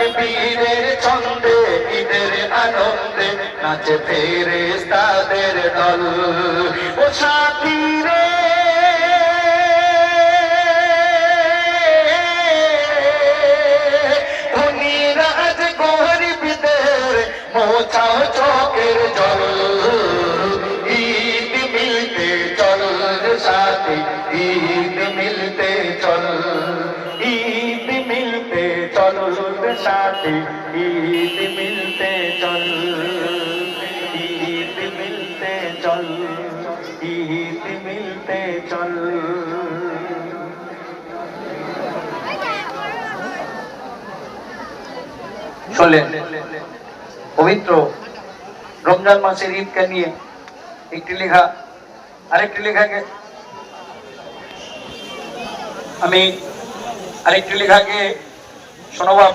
তাকবীরের ছন্দে ঈদের আনন্দে নাচে ফেরেশতাদের দল। ও সাথী রে মোছাও চোখের জল। ঈদ মিলতে চল সাথী, ঈদ মিলতে চল, ঈদ মিলতে চল সাথী, ঈদ মিলতে চল, ঈদ মিলতে চল, ঈদ মিলতে চল। চলেন পবিত্র রমজান মাসের ঈদকে নিয়ে একটি লেখা আরেকটি লেখাকে আমি আরেকটি লেখাকে শোনাবো।